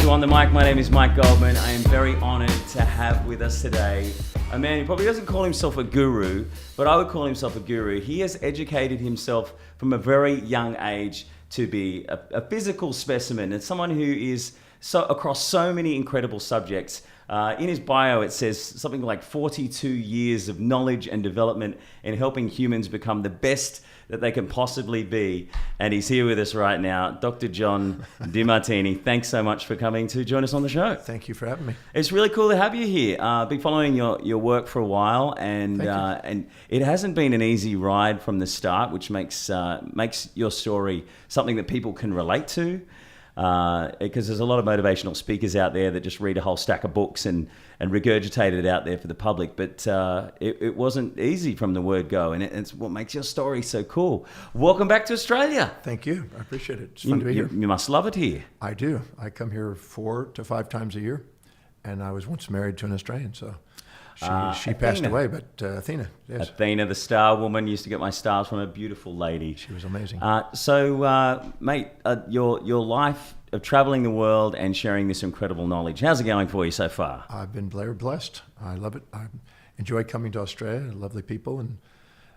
to On the Mic. My name is Mike Goldman. I am very honored to have with us today a man who probably doesn't call himself a guru, but I would call himself a guru. He has educated himself from a very young age to be a physical specimen and someone who is across so many incredible subjects. In his bio, it says something like 42 years of knowledge and development in helping humans become the best that they can possibly be. And he's here with us right now, Dr. John Demartini. Thanks so much for coming to join us on the show. Thank you for having me. It's really cool to have you here. Been following your work for a while, and it hasn't been an easy ride from the start, which makes your story something that people can relate to. Because there's a lot of motivational speakers out there that just read a whole stack of books and regurgitate it out there for the public. But it wasn't easy from the word go, and it's what makes your story so cool. Welcome back to Australia. Thank you. I appreciate it. It's fun to be here. You must love it here. I do. I come here 4 to 5 times a year, and I was once married to an Australian, so she passed away, but Athena, yes. Athena, the star woman, used to get my stars from a beautiful lady. She was amazing. Mate, your life of traveling the world and sharing this incredible knowledge, how's it going for you so far? I've been very blessed. I love it. I enjoy coming to Australia, lovely people,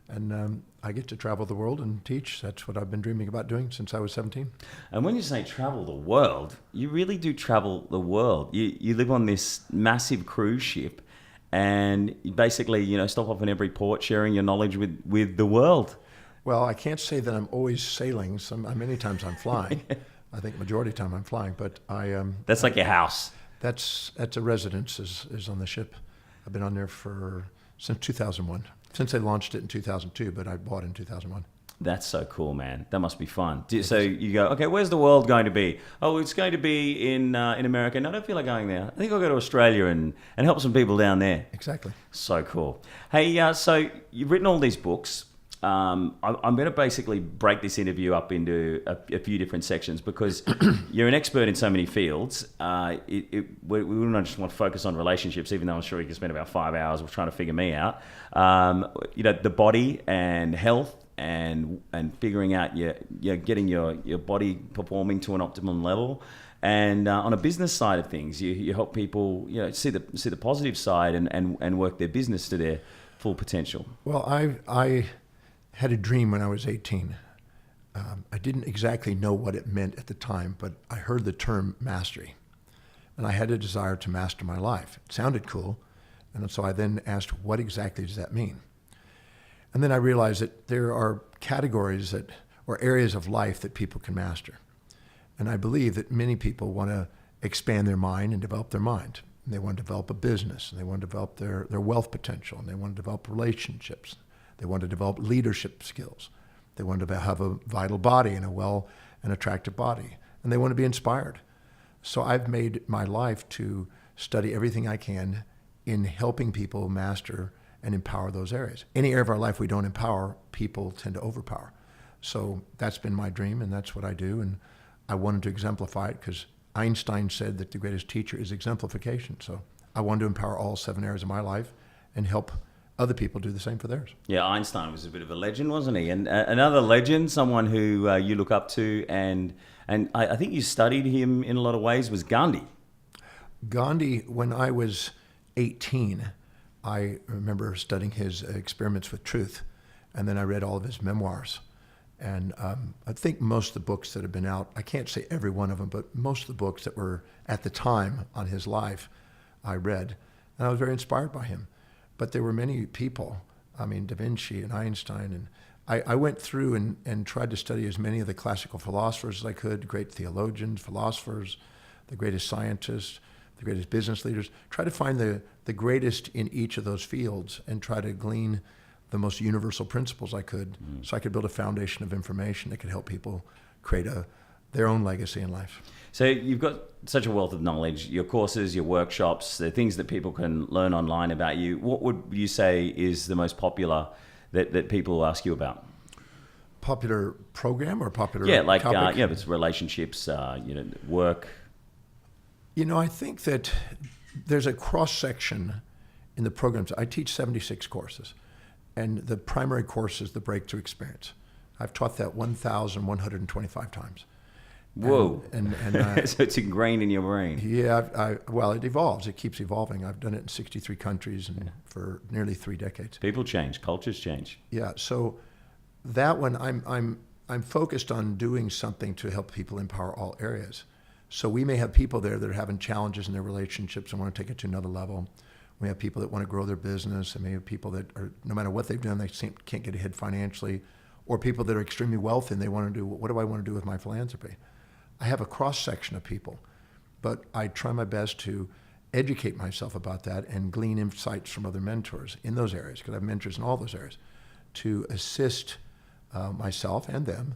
and I get to travel the world and teach. That's what I've been dreaming about doing since I was 17. And when you say travel the world, you really do travel the world. You live on this massive cruise ship, and you basically, stop off in every port, sharing your knowledge with the world. Well, I can't say that I'm always sailing. Many times I'm flying. I think majority of the time I'm flying, but That's like your house. That's a residence is on the ship. I've been on there since 2001. Since they launched it in 2002, but I bought it in 2001. That's so cool, man. That must be fun. So you go, okay, where's the world going to be? Oh, it's going to be in America. No, I don't feel like going there. I think I'll go to Australia and help some people down there. Exactly. So cool. Hey, so you've written all these books. I'm going to basically break this interview up into a few different sections because you're an expert in so many fields. We wouldn't just want to focus on relationships, even though I'm sure you can spend about 5 hours trying to figure me out. The body and health and figuring out getting your body performing to an optimum level. And on a business side of things, you help people see the positive side and work their business to their full potential. Well, I had a dream when I was 18. I didn't exactly know what it meant at the time, but I heard the term mastery. And I had a desire to master my life. It sounded cool. And so I then asked, what exactly does that mean? And then I realized that there are categories or areas of life that people can master. And I believe that many people want to expand their mind and develop their mind. And they want to develop a business, and they want to develop their wealth potential, and they want to develop relationships. They want to develop leadership skills. They want to have a vital body and an attractive body. And they want to be inspired. So I've made my life to study everything I can in helping people master and empower those areas. Any area of our life we don't empower, people tend to overpower. So that's been my dream, and that's what I do. And I wanted to exemplify it because Einstein said that the greatest teacher is exemplification. So I wanted to empower all 7 areas of my life and help other people do the same for theirs. Yeah, Einstein was a bit of a legend, wasn't he? And another legend, someone who you look up to, and I think you studied him in a lot of ways, was Gandhi. Gandhi, when I was 18, I remember studying his experiments with truth, and then I read all of his memoirs. And I think most of the books that have been out, I can't say every one of them, but most of the books that were at the time on his life, I read. And I was very inspired by him. But there were many people, Da Vinci and Einstein, and I went through and tried to study as many of the classical philosophers as I could, great theologians, philosophers, the greatest scientists, the greatest business leaders, try to find the greatest in each of those fields and try to glean the most universal principles I could so I could build a foundation of information that could help people create their own legacy in life. So you've got such a wealth of knowledge, your courses, your workshops, the things that people can learn online about you. What would you say is the most popular that people ask you about? Popular program or popular topic? It's relationships, work. I think that there's a cross-section in the programs. I teach 76 courses, and the primary course is the Breakthrough Experience. I've taught that 1,125 times. Whoa. And So it's ingrained in your brain. yeah, well, it evolves. It keeps evolving. I've done it in 63 countries and for nearly 3 decades. People change, cultures change. Yeah, so that one, I'm focused on doing something to help people empower all areas. So we may have people there that are having challenges in their relationships and want to take it to another level. We have people that want to grow their business, and we have people that are, no matter what they've done, they can't get ahead financially, or people that are extremely wealthy and they want to do, what do I want to do with my philanthropy? I have a cross-section of people, but I try my best to educate myself about that and glean insights from other mentors in those areas, because I have mentors in all those areas, to assist myself and them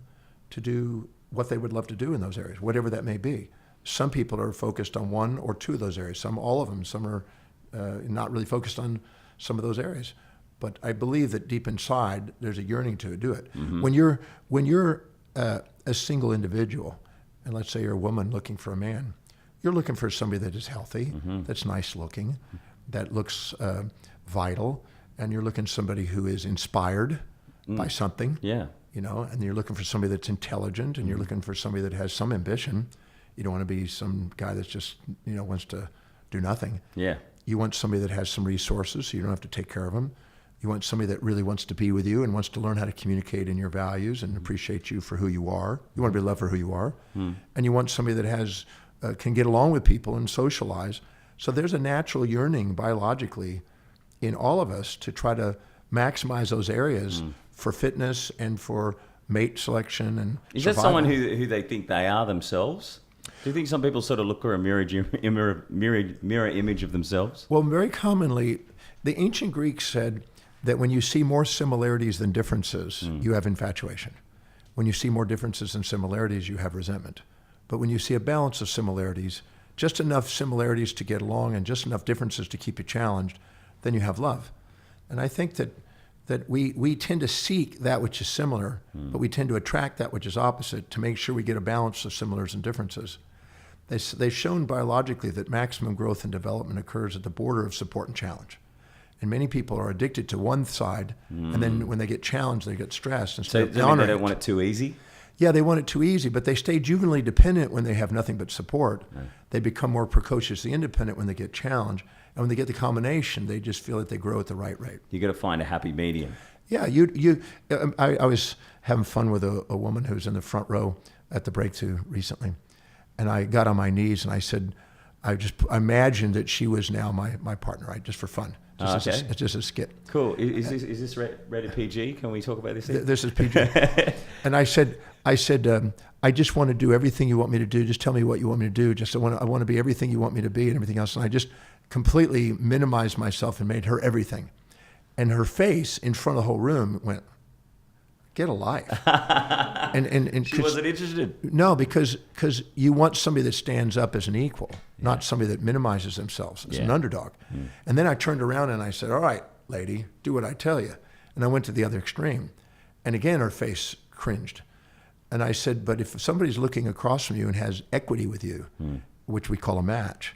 to do what they would love to do in those areas, whatever that may be. Some people are focused on 1 or 2 of those areas, some all of them, some are not really focused on some of those areas. But I believe that deep inside, there's a yearning to do it. Mm-hmm. When you're a single individual, and let's say you're a woman looking for a man, you're looking for somebody that is healthy, that's nice looking, that looks vital, and you're looking for somebody who is inspired by something. Yeah. You know, and you're looking for somebody that's intelligent, and you're looking for somebody that has some ambition. You don't want to be some guy that's just, wants to do nothing. Yeah. You want somebody that has some resources, so you don't have to take care of them. You want somebody that really wants to be with you and wants to learn how to communicate in your values and appreciate you for who you are. You want to be loved for who you are. And you want somebody that has can get along with people and socialize. So there's a natural yearning biologically in all of us to try to maximize those areas for fitness and for mate selection and Is survival. that someone who they think they are themselves? Do you think some people sort of look for a mirror image of themselves? Well, very commonly, the ancient Greeks said that when you see more similarities than differences, you have infatuation. When you see more differences than similarities, you have resentment. But when you see a balance of similarities, just enough similarities to get along and just enough differences to keep you challenged, then you have love. And I think that we tend to seek that which is similar, but we tend to attract that which is opposite to make sure we get a balance of similars and differences. They've shown biologically that maximum growth and development occurs at the border of support and challenge. And many people are addicted to one side, and then when they get challenged, they get stressed. And So they don't want it too easy? Yeah, they want it too easy, but they stay juvenilely dependent when they have nothing but support. Right. They become more precociously independent when they get challenged. And when they get the combination, they just feel that they grow at the right rate. You got to find a happy medium. Yeah, I was having fun with a woman who was in the front row at the Breakthrough recently. And I got on my knees and I said, I imagined that she was now my partner, right? Just for fun. It's just a skit. Cool. Is this rated PG? Can we talk about this? This is PG. And I said, I just want to do everything you want me to do. Just tell me what you want me to do. Just I want to be everything you want me to be and everything else. And I just completely minimized myself and made her everything. And her face in front of the whole room went, get a life. and she wasn't interested. No, because you want somebody that stands up as an equal, not somebody that minimizes themselves as an underdog. And then I turned around and I said, all right, lady, do what I tell you. And I went to the other extreme. And again, her face cringed. And I said, but if somebody's looking across from you and has equity with you, which we call a match,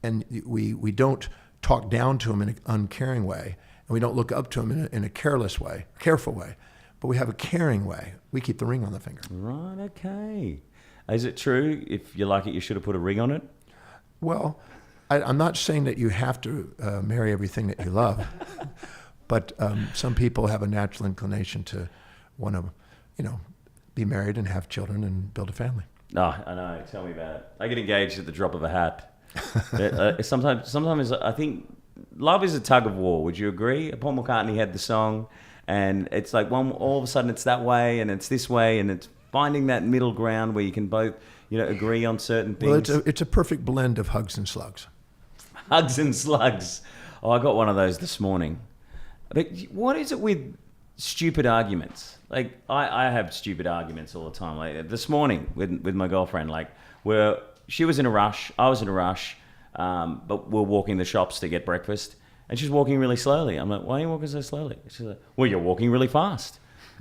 and we don't talk down to them in an uncaring way, and we don't look up to them in a careless way, careful way, but we have a caring way. We keep the ring on the finger. Right, okay. Is it true, if you like it, you should have put a ring on it? Well, I'm not saying that you have to marry everything that you love, but some people have a natural inclination to want to, be married and have children and build a family. Oh, I know. Tell me about it. I get engaged at the drop of a hat. Sometimes I think love is a tug of war. Would you agree? Paul McCartney had the song, and it's like all of a sudden it's that way and it's this way, and it's finding that middle ground where you can both, agree on certain things. Well, it's a perfect blend of hugs and slugs. Hugs and slugs. Oh, I got one of those this morning. But what is it with stupid arguments? Like I have stupid arguments all the time. Like this morning with my girlfriend, where she was in a rush, I was in a rush, but we're walking the shops to get breakfast, and she's walking really slowly. I'm like, why are you walking so slowly? She's like, well, you're walking really fast.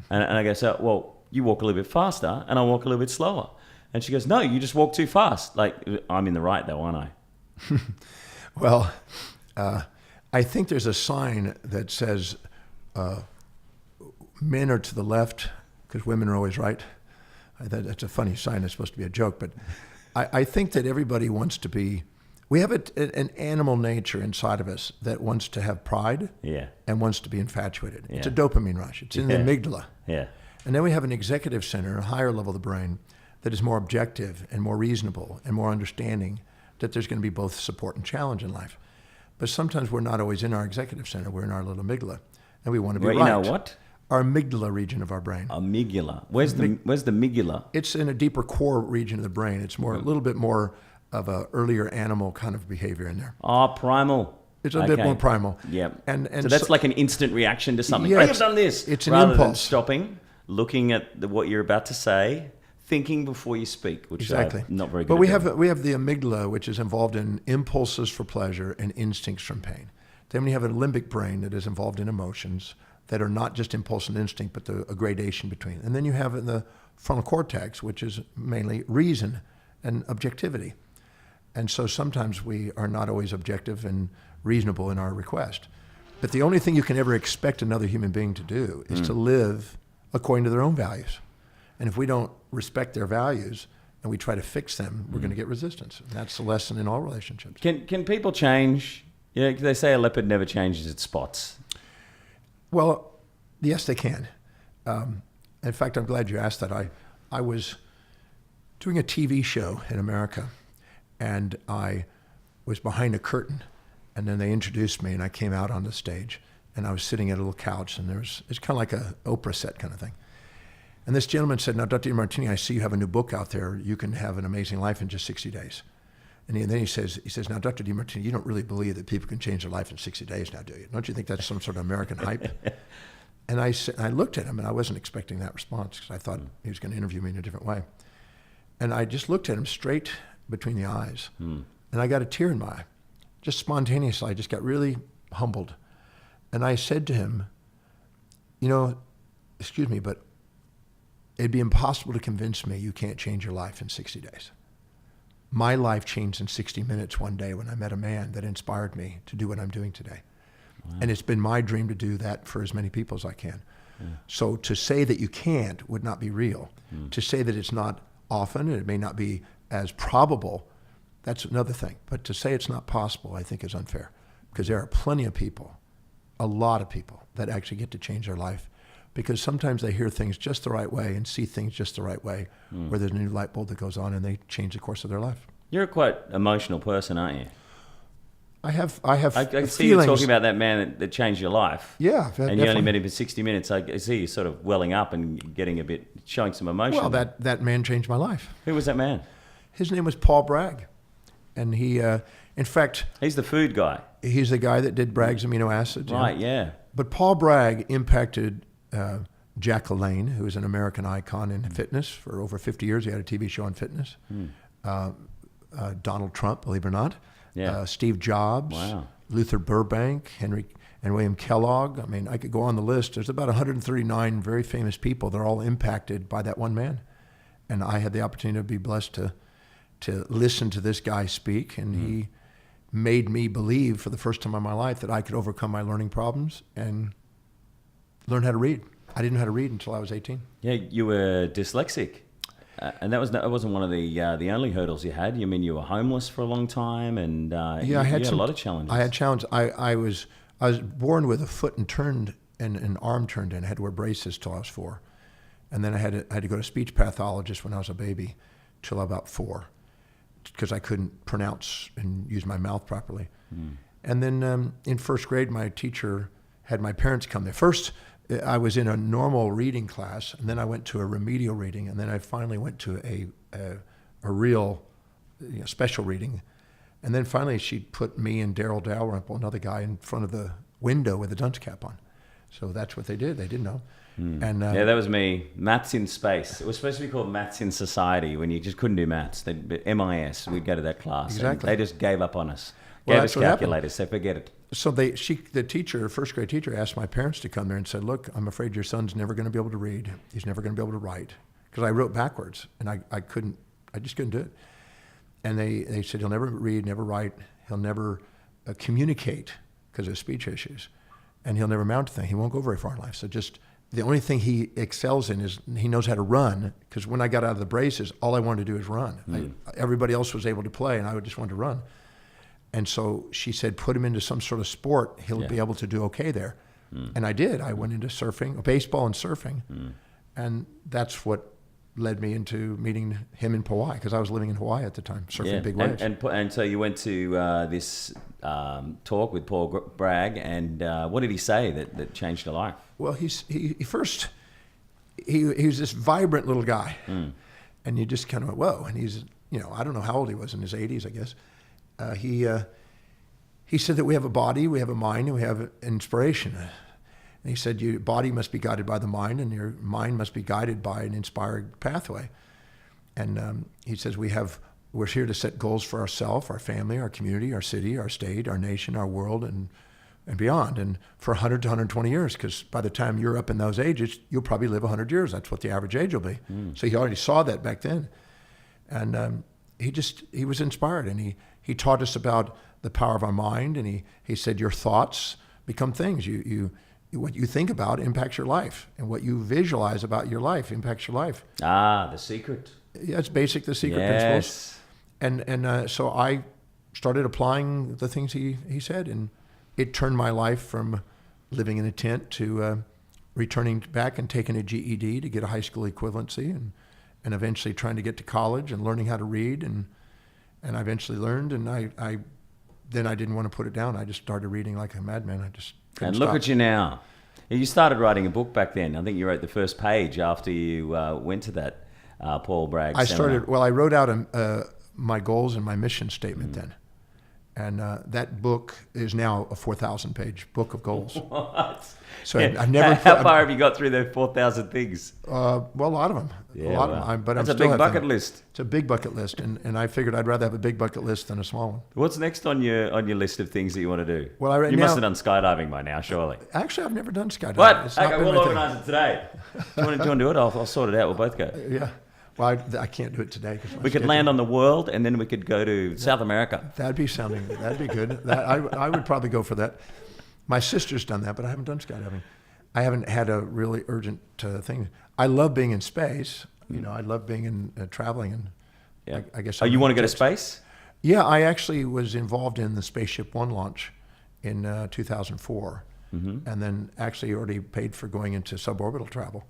And I go, so, well, you walk a little bit faster, and I walk a little bit slower. And she goes, no, you just walk too fast. Like, I'm in the right though, aren't I? Well, I think there's a sign that says men are to the left because women are always right. That's a funny sign. It's supposed to be a joke, but I think that everybody wants to be. We have an animal nature inside of us that wants to have pride and wants to be infatuated. It's a dopamine rush. It's in the amygdala. Yeah. And then we have an executive center, a higher level of the brain, that is more objective and more reasonable and more understanding that there's going to be both support and challenge in life. But sometimes we're not always in our executive center. We're in our little amygdala, and we want to be right. You know what? Our amygdala region of our brain. Amygdala. Where's the amygdala? It's in a deeper core region of the brain. It's more a little bit more of a earlier animal kind of behavior in there. Oh, primal. It's a bit more primal. Yeah. And so that's like an instant reaction to something. Yeah, I have done this. It's an rather impulse. Than stopping, looking at what you're about to say, thinking before you speak, which exactly. I'm not very good but at. we have the amygdala, which is involved in impulses for pleasure and instincts from pain. Then we have a limbic brain that is involved in emotions that are not just impulse and instinct, but a gradation between. And then you have in the frontal cortex, which is mainly reason and objectivity. And so sometimes we are not always objective and reasonable in our request. But the only thing you can ever expect another human being to do is to live according to their own values. And if we don't respect their values and we try to fix them, we're going to get resistance. And that's the lesson in all relationships. Can people change? You know, they say a leopard never changes its spots. Well, yes, they can. In fact, I'm glad you asked that. I was doing a TV show in America, and I was behind a curtain, and then they introduced me, and I came out on the stage, and I was sitting at a little couch, and it's kind of like an Oprah set kind of thing. And this gentleman said, "Now, Dr. Demartini, I see you have a new book out there. You can have an amazing life in just 60 days." And then he says, "Now, Dr. Demartini, you don't really believe that people can change their life in 60 days now, do you? Don't you think that's some sort of American hype?" And I looked at him, and I wasn't expecting that response because I thought he was going to interview me in a different way. And I just looked at him straight between the eyes, and I got a tear in my eye. Just spontaneously, I just got really humbled. And I said to him, "Excuse me, but it'd be impossible to convince me you can't change your life in 60 days. My life changed in 60 minutes one day when I met a man that inspired me to do what I'm doing today. Wow. And it's been my dream to do that for as many people as I can." Yeah. So to say that you can't would not be real. To say that it's not often, and it may not be as probable, that's another thing. But to say it's not possible, I think is unfair, because there are plenty of people, a lot of people, that actually get to change their life, because sometimes they hear things just the right way and see things just the right way, where there's a new light bulb that goes on and they change the course of their life. You're a quite emotional person, aren't you? I have I see you talking about that man that changed your life. Yeah. And definitely. you only met him for 60 minutes. I see you sort of welling up and getting showing some emotion. Well, that man changed my life. Who was that man? His name was Paul Bragg. And he, in fact... He's the food guy. He's the guy that did Bragg's amino acids. Right, yeah. But Paul Bragg impacted Jack LaLanne, who is an American icon in fitness. For over 50 years, he had a TV show on fitness. Donald Trump, believe it or not. Yeah. Steve Jobs. Wow. Luther Burbank, Henry and William Kellogg. I mean, I could go on the list. There's about 139 very famous people. They're all impacted by that one man. And I had the opportunity to be blessed to listen to this guy speak, and he made me believe for the first time in my life that I could overcome my learning problems and learn how to read. I didn't know how to read until I was 18. Yeah, you were dyslexic. And that wasn't one of the only hurdles you had. You mean you were homeless for a long time, and you had a lot of challenges. I had challenges. I was born with a foot and an arm turned in. I had to wear braces till I was 4, and then I had to go to speech pathologist when I was a baby till about 4, because I couldn't pronounce and use my mouth properly. And then in first grade, my teacher had my parents come there. First, I was in a normal reading class, and then I went to a remedial reading, and then I finally went to a real special reading. And then finally she put me and Daryl Dalrymple, another guy, in front of the window with a dunce cap on. So that's what they did. They didn't know. And yeah, that was me. Maths in space. It was supposed to be called Maths in Society when you just couldn't do maths. MIS, we'd go to that class. Exactly. They just gave up on us. Well, Gave that's us what calculators, so forget it. So the teacher, first grade teacher, asked my parents to come there and said, "Look, I'm afraid your son's never going to be able to read. He's never going to be able to write." Because I wrote backwards, and I just couldn't do it. And they said, "He'll never read, never write. He'll never communicate because of speech issues. And he'll never amount to things. He won't go very far in life. So just the only thing he excels in is he knows how to run. Because when I got out of the braces, all I wanted to do is run. Everybody else was able to play, and I just wanted to run. And so she said, put him into some sort of sport. He'll be able to do okay there. And I did. I went into surfing, baseball and surfing. And that's what led me into meeting him in Hawaii, because I was living in Hawaii at the time, surfing big waves. And so you went to this talk with Paul Bragg, and what did he say that changed your life? Well, he was this vibrant little guy, and you just kind of went, whoa. And he's, I don't know how old he was, in his 80s, I guess. He said that we have a body, we have a mind, and we have inspiration. And he said your body must be guided by the mind, and your mind must be guided by an inspired pathway. And he says we're here to set goals for ourselves, our family, our community, our city, our state, our nation, our world, and beyond. And for 100 to 120 years, because by the time you're up in those ages, you'll probably live 100 years. That's what the average age will be. So he already saw that back then. And he was inspired, and he taught us about the power of our mind. And he said your thoughts become things. What you think about impacts your life, and what you visualize about your life impacts your life. The secret. Yeah, it's basic, the secret principles. And so I started applying the things he said, and it turned my life from living in a tent to returning back and taking a GED to get a high school equivalency, and eventually trying to get to college and learning how to read, and I eventually learned, and I didn't want to put it down. I just started reading like a madman. I just couldn't And look stop. at you now. You started writing a book back then. I think you wrote the first page after you went to that Paul Bragg seminar. I wrote out my goals and my mission statement then. And that book is now a 4,000-page book of goals. What? So I never. How far have you got through the 4,000 things? Well, a lot of them. Yeah, a lot of them. But that's I'm a still big have bucket them. list. It's a big bucket list, and I figured I'd rather have a big bucket list than a small one. What's next on your list of things that you want to do? Well, you must have done skydiving by now, surely. Actually, I've never done skydiving. What? It's not Okay, been we'll my thing. organise it today. Do you want to do it? I'll sort it out. We'll both go. Yeah. Well, I can't do it today. We could land on the world, and then we could go to South America. That'd be good. I would probably go for that. My sister's done that, but I haven't done skydiving. I haven't had a really urgent thing. I love being in space. I love being in traveling, and Yeah. I guess. You want to go to space? Yeah, I actually was involved in the Spaceship One launch in 2004, and then actually already paid for going into suborbital travel.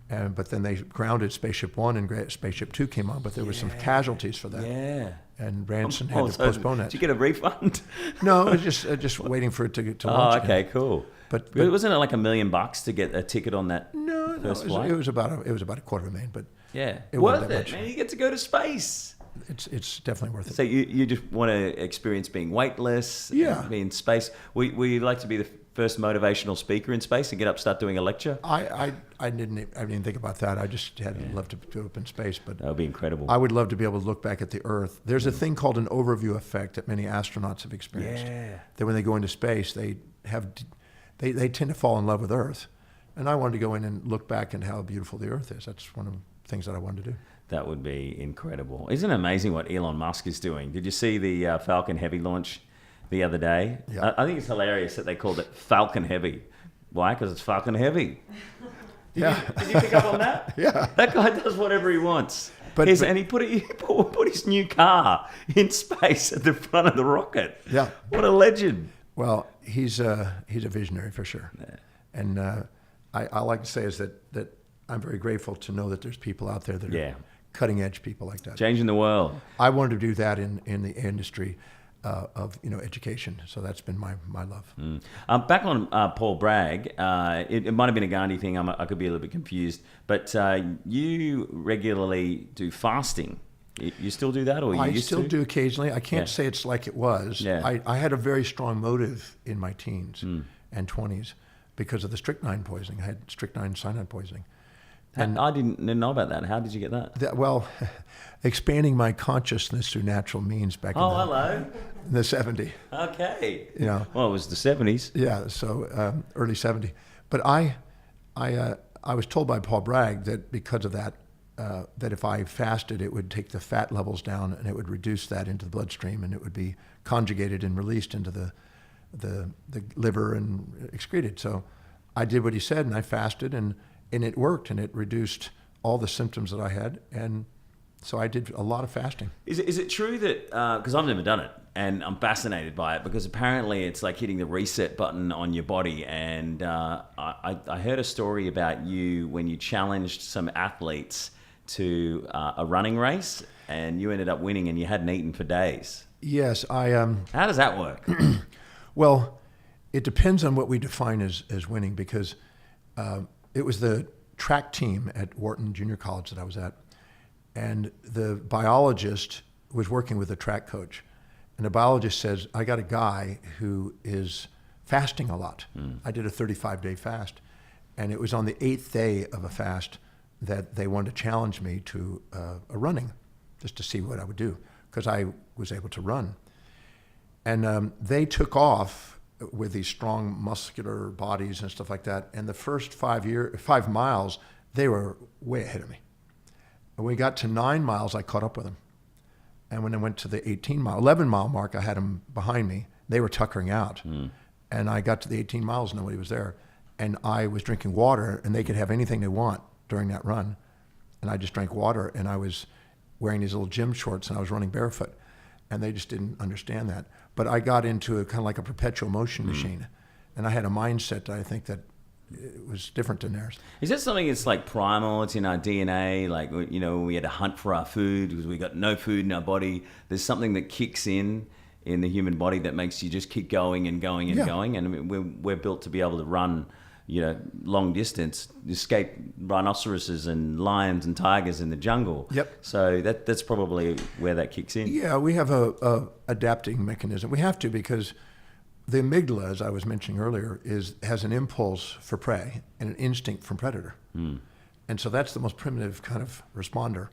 But then they grounded Spaceship One, and Spaceship Two came on, but there was some casualties for that. Yeah. And Branson had to postpone it. Did you get a refund? No, it was just waiting for it to launch. Oh, okay, again. cool. But wasn't it like $1 million to get a ticket on that? No, first it flight? was about $250,000, but Yeah, it worth wasn't that it, much. man. You get to go to space. It's definitely worth it. So you just want to experience being weightless, Yeah. be in space. We like to be the first motivational speaker in space and get up, start doing a lecture. I didn't think about that. I just had loved to go up in space, but That would be incredible. I would love to be able to look back at the Earth. There's a thing called an overview effect that many astronauts have experienced. Yeah. That when they go into space, they tend to fall in love with Earth, and I wanted to go in and look back at how beautiful the Earth is. That's one of the things that I wanted to do. That would be incredible. Isn't it amazing what Elon Musk is doing? Did you see the Falcon Heavy launch the other day? Yeah. I think it's hilarious that they called it Falcon Heavy. Why? Because it's Falcon Heavy. Yeah. Did you pick up on that? Yeah. That guy does whatever he wants. But And he put his new car in space at the front of the rocket. Yeah. What a legend. Well, he's a visionary for sure. Yeah. And I like to say is that I'm very grateful to know that there's people out there that are cutting edge people like that. Changing the world. I wanted to do that in the industry of education. So that's been my love. Back on Paul Bragg, it might have been a Gandhi thing. I could be a little bit confused, but you regularly do fasting. You still do that, or you I used still to? do occasionally. I can't say it's like it was. Yeah. I had a very strong motive in my teens and 20s because of the strychnine poisoning. I had strychnine cyanide poisoning. And I didn't know about that. How did you get that? Well, expanding my consciousness through natural means back Hello. in the 70s. Okay. Well, it was the 70s. Yeah, so early 70s. But I was told by Paul Bragg that because of that, that if I fasted, it would take the fat levels down and it would reduce that into the bloodstream, and it would be conjugated and released into the liver and excreted. So I did what he said, and I fasted, and it worked, and it reduced all the symptoms that I had, and so I did a lot of fasting. Is it true that, because I've never done it, and I'm fascinated by it, because apparently it's like hitting the reset button on your body, and I heard a story about you when you challenged some athletes to a running race, and you ended up winning, and you hadn't eaten for days. Yes, How does that work? Well, it depends on what we define as winning, because it was the track team at Wharton Junior College that I was at, and the biologist was working with the track coach, and the biologist says, I got a guy who is fasting a lot. I did a 35-day fast, and it was on the 8th day of a fast that they wanted to challenge me to a running, just to see what I would do, because I was able to run. And they took off with these strong muscular bodies and stuff like that, and the first 5 miles, they were way ahead of me. And when we got to 9 miles, I caught up with them. And when I went to the 11-mile mark, I had them behind me. They were tuckering out. And I got to the 18 miles, nobody was there. And I was drinking water, and they could have anything they want during that run. And I just drank water, and I was wearing these little gym shorts, and I was running barefoot. And they just didn't understand that. But I got into a kind of like a perpetual motion machine. And I had a mindset that I think that it was different than theirs. Is that something that's like primal? It's in our DNA. Like, you know, we had to hunt for our food because we got no food in our body. There's something that kicks in the human body that makes you just keep going and going and going. And I mean, we're built to be able to run, you know, long distance, escape rhinoceroses and lions and tigers in the jungle. Yep. So that's probably where that kicks in. Yeah, we have a adapting mechanism. We have to, because the amygdala, as I was mentioning earlier, has an impulse for prey and an instinct from predator. And so that's the most primitive kind of responder.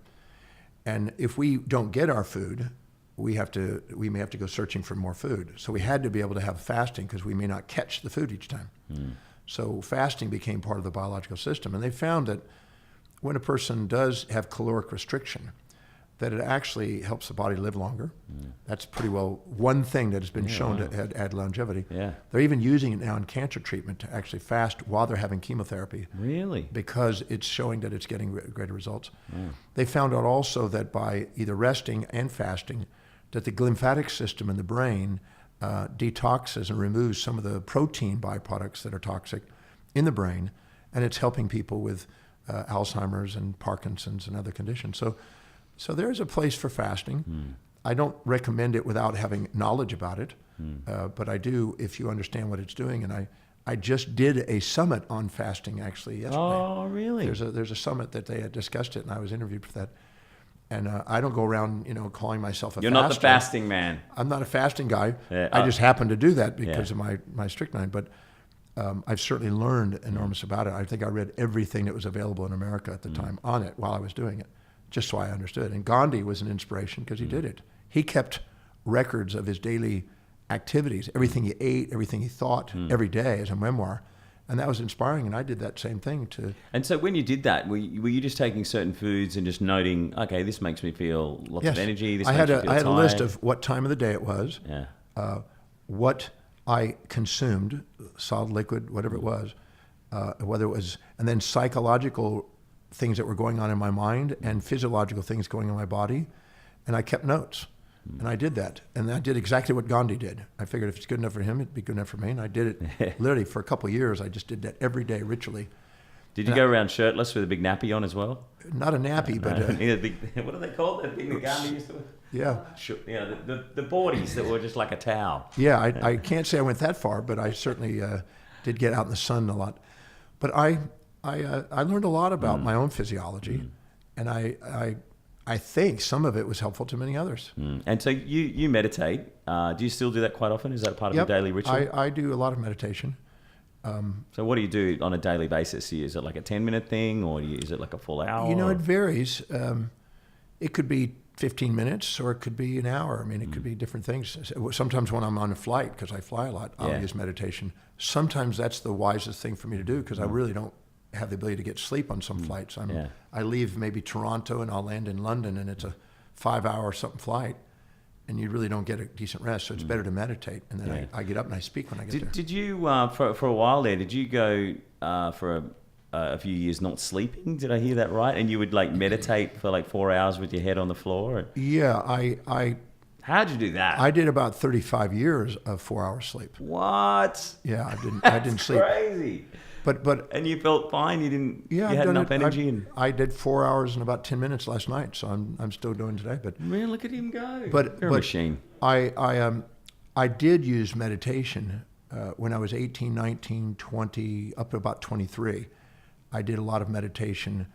And if we don't get our food, we may have to go searching for more food. So we had to be able to have fasting, because we may not catch the food each time. So fasting became part of the biological system. And they found that when a person does have caloric restriction, that it actually helps the body live longer. That's pretty well one thing that has been shown to add longevity. Yeah. They're even using it now in cancer treatment to actually fast while they're having chemotherapy. Really? Because it's showing that it's getting greater results. They found out also that by either resting and fasting, that the lymphatic system in the brain detoxes and removes some of the protein byproducts that are toxic in the brain, and it's helping people with Alzheimer's and Parkinson's and other conditions. So there's a place for fasting. I don't recommend it without having knowledge about it, but I do if you understand what it's doing. And I just did a summit on fasting actually yesterday. Oh, really? There's a summit that they had discussed it, and I was interviewed for that. And I don't go around, calling myself a faster. You're not the fasting man. I'm not a fasting guy. Yeah, I just happen to do that because of my strychnine. But I've certainly learned enormous about it. I think I read everything that was available in America at the time on it while I was doing it, just so I understood. And Gandhi was an inspiration because he did it. He kept records of his daily activities, everything he ate, everything he thought, every day as a memoir. And that was inspiring, and I did that same thing too. And so when you did that, were you just taking certain foods and just noting, okay, this makes me feel lots of energy, this makes me feel tired? I had a list of what time of the day it was, what I consumed, solid, liquid, whatever it was, whether it was, and then psychological things that were going on in my mind and physiological things going on in my body, and I kept notes. And I did that. And I did exactly what Gandhi did. I figured if it's good enough for him, it'd be good enough for me. And I did it literally for a couple of years. I just did that every day ritually. Did you go around shirtless with a big nappy on as well? Not a nappy, but... what are they called? That thing that Gandhi used to... Yeah. Yeah, the boardies that were just like a towel. Yeah, I can't say I went that far, but I certainly did get out in the sun a lot. But I learned a lot about my own physiology, and I think some of it was helpful to many others. And so you meditate. Do you still do that quite often? Is that part of your daily ritual? I do a lot of meditation. So what do you do on a daily basis? Is it like a 10-minute thing, or is it like a full hour? It varies. It could be 15 minutes, or it could be an hour. I mean, it could be different things. Sometimes when I'm on a flight, because I fly a lot, I'll use meditation. Sometimes that's the wisest thing for me to do, because I really don't have the ability to get sleep on some flights. I leave maybe Toronto and I'll land in London, and it's a 5-hour something flight, and you really don't get a decent rest. So it's better to meditate, and then I get up and I speak when I get there. Did you for a while there? Did you go for a few years not sleeping. Did I hear that right? And you would like meditate for like 4 hours with your head on the floor? Yeah, How'd you do that? I did about 35 years of 4 hours sleep. What? Yeah, I didn't sleep. Crazy. But And you felt fine. You didn't. yeah, You had enough energy. I did 4 hours and about 10 minutes last night, so I'm still doing today. But Man, look at him go. You're a but machine. I did use meditation when I was 18, 19, 20, up to about 23. I did a lot of meditation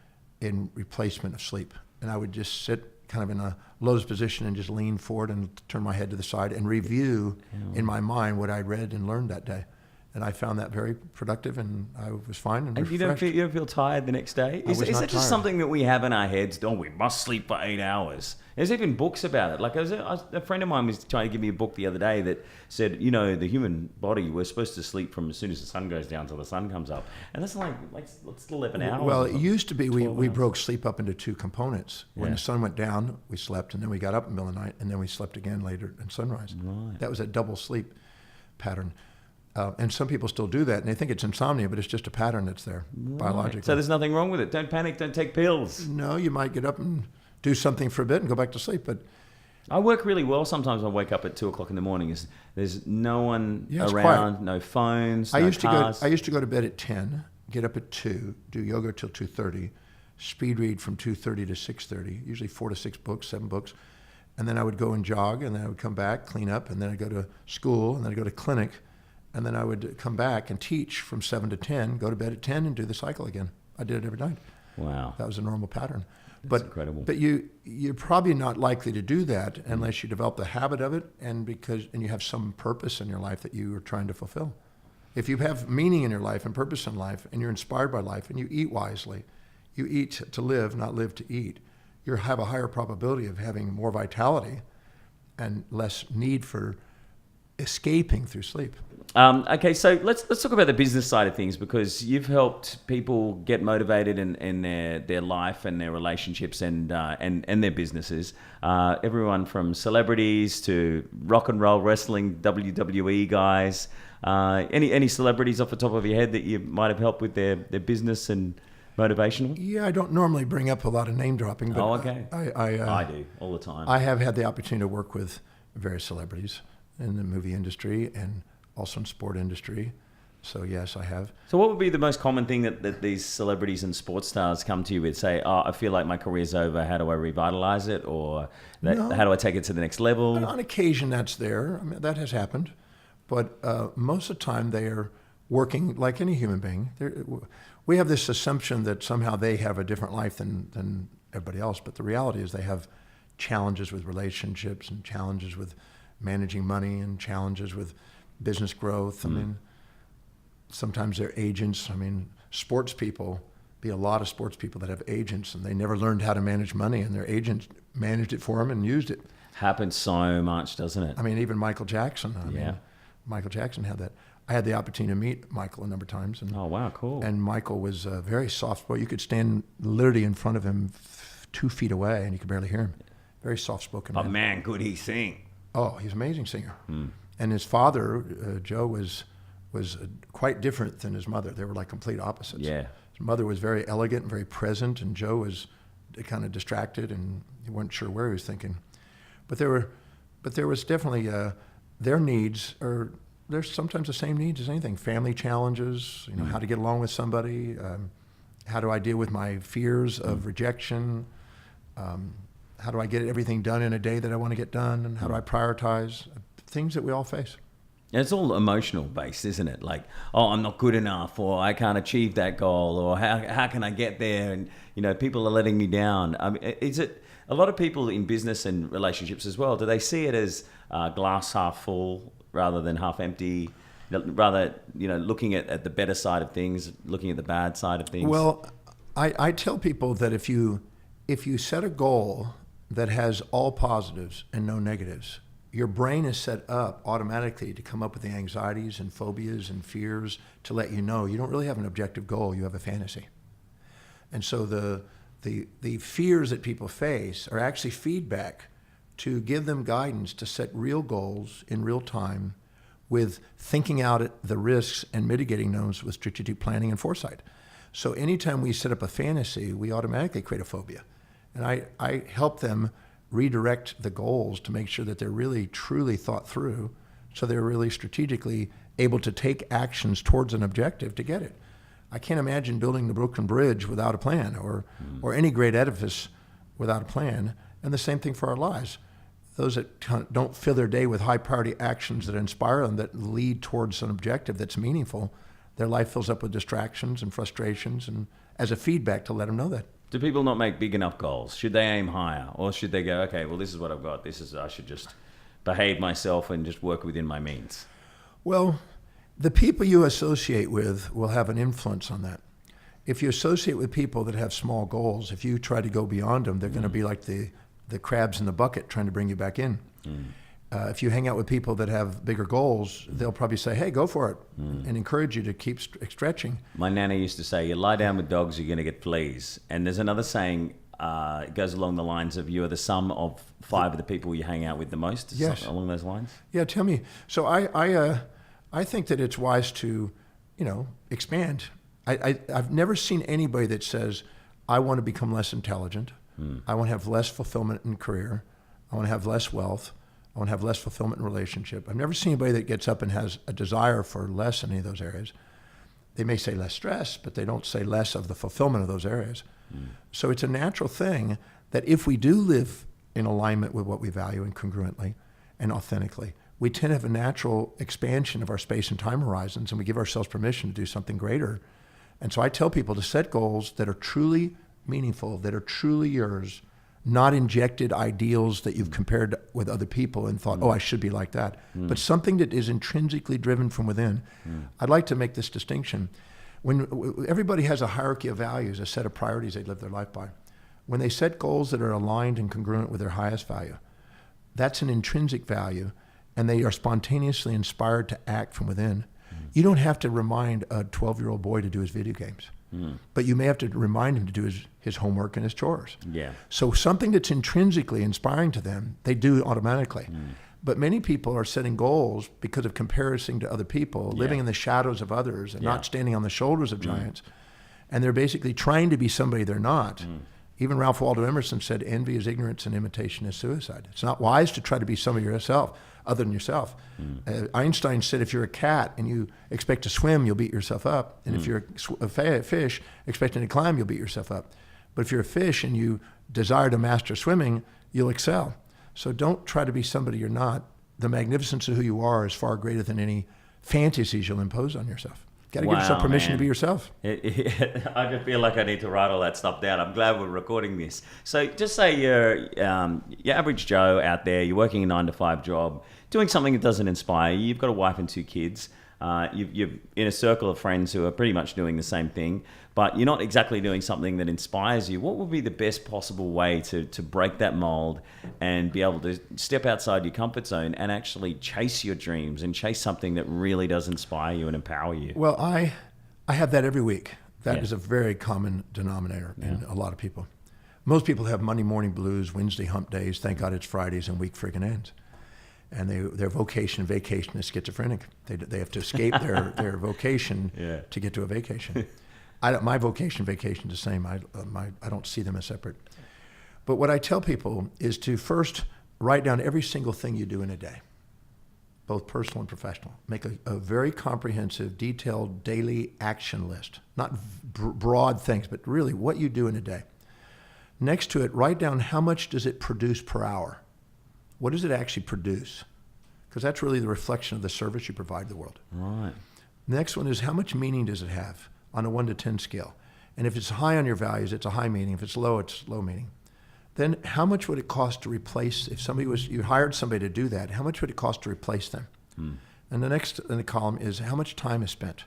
in replacement of sleep, and I would just sit kind of in a lotus position and just lean forward and turn my head to the side and review in my mind what I'd read and learned that day. And I found that very productive, and I was fine and refreshed. You don't feel tired the next day? Is not that just tired. something that we have in our heads? Oh, we must sleep for 8 hours. There's even books about it. Like a friend of mine was trying to give me a book the other day that said, the human body, we're supposed to sleep from as soon as the sun goes down till the sun comes up. And that's like it's 11 hours. Well, it used to be we hours. broke sleep up into two components. When Yeah. the sun went down, we slept, and then we got up in the middle of the night, and then we slept again later at sunrise. Right. That was a double sleep pattern. And some people still do that, and they think it's insomnia, but it's just a pattern that's there biologically. So there's nothing wrong with it. Don't panic. Don't take pills. No, you might get up and do something for a bit and go back to sleep, but I work really well. Sometimes I wake up at 2 o'clock in the morning. There's no one Yeah, it's around, quiet. no phones, I no used cars. to go to bed at 10, get up at 2, do yoga till 2:30, speed read from 2:30 to 6:30, usually 4 to 6 books, 7 books, and then I would go and jog, and then I would come back, clean up, and then I'd go to school, and then I'd go to clinic, and then I would come back and teach from 7 to 10, go to bed at 10, and do the cycle again. I did it every night. Wow. That was a normal pattern. That's incredible. But you're probably not likely to do that unless you develop the habit of it and you have some purpose in your life that you are trying to fulfill. If you have meaning in your life and purpose in life and you're inspired by life and you eat wisely, you eat to live, not live to eat, you have a higher probability of having more vitality and less need for escaping through sleep. Okay, so let's talk about the business side of things, because you've helped people get motivated in their life and their relationships and their businesses. Everyone from celebrities to rock and roll wrestling WWE guys. Any celebrities off the top of your head that you might have helped with their business and motivational? Yeah, I don't normally bring up a lot of name dropping, but Okay. I do all the time. I have had the opportunity to work with various celebrities in the movie industry and also in sport industry. So yes, I have. So what would be the most common thing that these celebrities and sports stars come to you with? Say, I feel like my career's over. How do I revitalize it? Or how do I take it to the next level? On occasion, that's there. I mean, that has happened. But most of the time, they are working like any human being. We have this assumption that somehow they have a different life than everybody else. But the reality is they have challenges with relationships and challenges with managing money and challenges with business growth. I mean, sometimes they're agents. I mean, sports people, be a lot of sports people that have agents and they never learned how to manage money and their agents managed it for them and used it. Happens so much, doesn't it? I mean, even Michael Jackson. Yeah. Michael Jackson had that. I had the opportunity to meet Michael a number of times. And, Oh, wow, cool. and Michael was very soft-spoken. You could stand literally in front of him 2 feet away and you could barely hear him. Very soft-spoken But man. man, could he sing? Oh, he's an amazing singer. And his father, Joe, was quite different than his mother. They were like complete opposites. Yeah. His mother was very elegant and very present, and Joe was kind of distracted and he wasn't sure where he was thinking. But there was definitely their needs are they're sometimes the same needs as anything. Family challenges, how to get along with somebody, how do I deal with my fears of rejection, how do I get everything done in a day that I want to get done, and how do I prioritize things that we all face. And it's all emotional based, isn't it? Like, oh, I'm not good enough, or I can't achieve that goal, or how can I get there? And, people are letting me down. I mean, is it a lot of people in business and relationships as well? Do they see it as glass half full rather than half empty? Rather, looking at the better side of things, looking at the bad side of things? Well, I tell people that if you set a goal that has all positives and no negatives, your brain is set up automatically to come up with the anxieties and phobias and fears to let you know you don't really have an objective goal, you have a fantasy. And so the fears that people face are actually feedback to give them guidance to set real goals in real time with thinking out the risks and mitigating those with strategic planning and foresight. So anytime we set up a fantasy, we automatically create a phobia. And I help them redirect the goals to make sure that they're really truly thought through, so they're really strategically able to take actions towards an objective to get it. I can't imagine building the Brooklyn Bridge without a plan, or any great edifice without a plan. And the same thing for our lives. Those that don't fill their day with high priority actions that inspire them, that lead towards an objective that's meaningful, their life fills up with distractions and frustrations, and as a feedback to let them know that. Do people not make big enough goals? Should they aim higher? Or should they go, okay, well, this is what I've got. I should just behave myself and just work within my means? Well, the people you associate with will have an influence on that. If you associate with people that have small goals, if you try to go beyond them, they're going to be like the crabs in the bucket trying to bring you back in. If you hang out with people that have bigger goals, they'll probably say, hey, go for it, and encourage you to keep stretching. My nana used to say, you lie down with dogs, you're going to get fleas. And there's another saying, it goes along the lines of, you are the sum of 5 of the people you hang out with the most. Yes. Along those lines? Yeah, tell me. So I think that it's wise to, expand. I've never seen anybody that says, I want to become less intelligent. I want to have less fulfillment in career. I want to have less wealth. I want to have less fulfillment in relationship. I've never seen anybody that gets up and has a desire for less in any of those areas. They may say less stress, but they don't say less of the fulfillment of those areas. So it's a natural thing that if we do live in alignment with what we value and congruently and authentically, we tend to have a natural expansion of our space and time horizons, and we give ourselves permission to do something greater. And so I tell people to set goals that are truly meaningful, that are truly yours, not injected ideals that you've compared with other people and thought, oh, I should be like that, but something that is intrinsically driven from within. I'd like to make this distinction. When everybody has a hierarchy of values, a set of priorities they live their life by. When they set goals that are aligned and congruent with their highest value, that's an intrinsic value, and they are spontaneously inspired to act from within. You don't have to remind a 12-year-old boy to do his video games, but you may have to remind him to do his homework and his chores. Yeah. So something that's intrinsically inspiring to them, they do automatically. But many people are setting goals because of comparison to other people, living in the shadows of others and not standing on the shoulders of giants. And they're basically trying to be somebody they're not. Even Ralph Waldo Emerson said, envy is ignorance and imitation is suicide. It's not wise to try to be somebody yourself other than yourself. Einstein said, if you're a cat and you expect to swim, you'll beat yourself up. And if you're a fish expecting to climb, you'll beat yourself up. But if you're a fish and you desire to master swimming, you'll excel. So don't try to be somebody you're not. The magnificence of who you are is far greater than any fantasies you'll impose on yourself. Got to give yourself permission to be yourself. I just feel like I need to write all that stuff down. I'm glad we're recording this. So just say you're your average Joe out there, you're working a 9-to-5 job, doing something that doesn't inspire you. You've got a wife and 2 kids. You're in a circle of friends who are pretty much doing the same thing, but you're not exactly doing something that inspires you. What would be the best possible way to break that mold and be able to step outside your comfort zone and actually chase your dreams and chase something that really does inspire you and empower you? Well, I have that every week. That is a very common denominator in a lot of people. Most people have Monday morning blues, Wednesday hump days, thank God it's Fridays, and week friggin' ends. And their vacation is schizophrenic. They have to escape their vocation to get to a vacation. My vacation is the same. I don't see them as separate. But what I tell people is to first write down every single thing you do in a day, both personal and professional. Make a very comprehensive, detailed daily action list. Not broad things, but really what you do in a day. Next to it, write down how much does it produce per hour. What does it actually produce? Because that's really the reflection of the service you provide the world. Right. Next one is how much meaning does it have on a 1 to 10 scale? And if it's high on your values, it's a high meaning. If it's low, it's low meaning. Then how much would it cost to replace, if you hired somebody to do that, how much would it cost to replace them? And the next in the column is how much time is spent.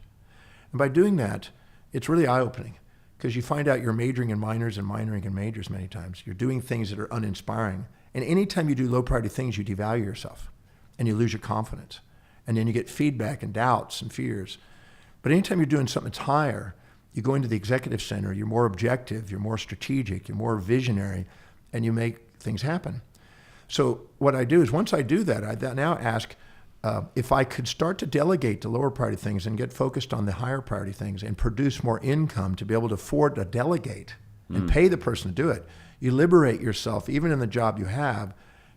And by doing that, it's really eye-opening because you find out you're majoring in minors and minoring in majors many times. You're doing things that are uninspiring. And anytime you do low priority things, you devalue yourself and you lose your confidence. And then you get feedback and doubts and fears. But anytime you're doing something that's higher, you go into the executive center, you're more objective, you're more strategic, you're more visionary, and you make things happen. So what I do is once I do that, I now ask, If I could start to delegate the lower priority things and get focused on the higher priority things and produce more income to be able to afford to delegate and pay the person to do it, you liberate yourself, even in the job you have,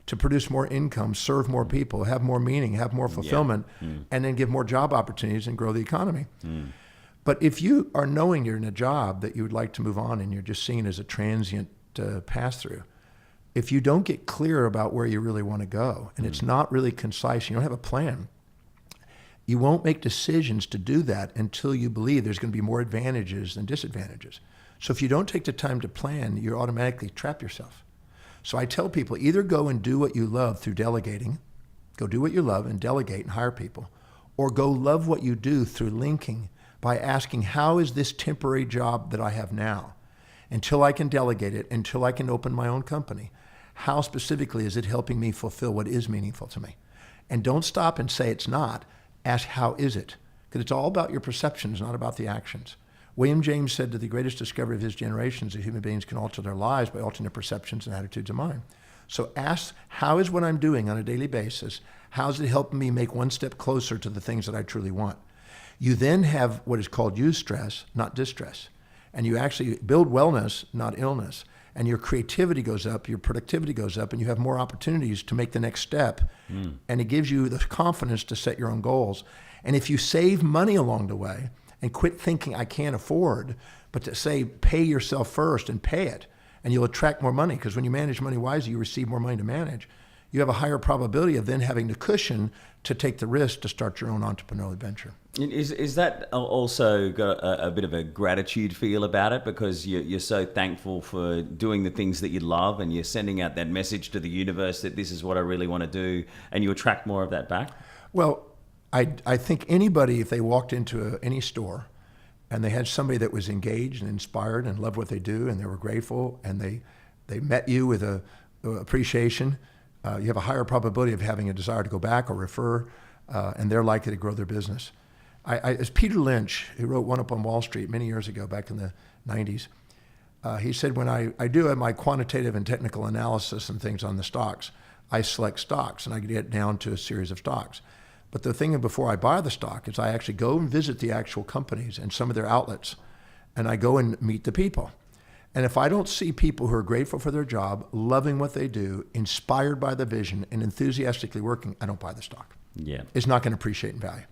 to produce more income, serve more people, have more meaning, have more fulfillment, and then give more job opportunities and grow the economy. But if you are knowing you're in a job that you would like to move on and you're just seeing it as a transient pass-through, if you don't get clear about where you really want to go, and it's not really concise, you don't have a plan, you won't make decisions to do that until you believe there's going to be more advantages than disadvantages. So if you don't take the time to plan, you automatically trap yourself. So I tell people, either go and do what you love through delegating, go do what you love and delegate and hire people, or go love what you do through linking by asking, how is this temporary job that I have now, until I can delegate it, until I can open my own company, how specifically is it helping me fulfill what is meaningful to me? And don't stop and say it's not. Ask, how is it? Because it's all about your perceptions, not about the actions. William James said that the greatest discovery of his generation is that human beings can alter their lives by altering their perceptions and attitudes of mind. So ask, how is what I'm doing on a daily basis, how is it helping me make one step closer to the things that I truly want? You then have what is called eustress, not distress. And you actually build wellness, not illness. And your creativity goes up, your productivity goes up, and you have more opportunities to make the next step. And it gives you the confidence to set your own goals. And if you save money along the way and quit thinking I can't afford, but to say pay yourself first and pay it, and you'll attract more money, because when you manage money wisely, you receive more money to manage. You have a higher probability of then having the cushion to take the risk to start your own entrepreneurial adventure. Is that also got a bit of a gratitude feel about it, because you're so thankful for doing the things that you love, and you're sending out that message to the universe that this is what I really want to do, and you attract more of that back? Well, I think anybody, if they walked into any store and they had somebody that was engaged and inspired and loved what they do and they were grateful and they met you with a appreciation, you have a higher probability of having a desire to go back or refer, and they're likely to grow their business. As Peter Lynch, who wrote One Up on Wall Street many years ago, back in the 90s, he said, when I do my quantitative and technical analysis and things on the stocks, I select stocks and I get down to a series of stocks. But the thing before I buy the stock is I actually go and visit the actual companies and some of their outlets, and I go and meet the people. And if I don't see people who are grateful for their job, loving what they do, inspired by the vision, and enthusiastically working, I don't buy the stock. Yeah. It's not going to appreciate in value.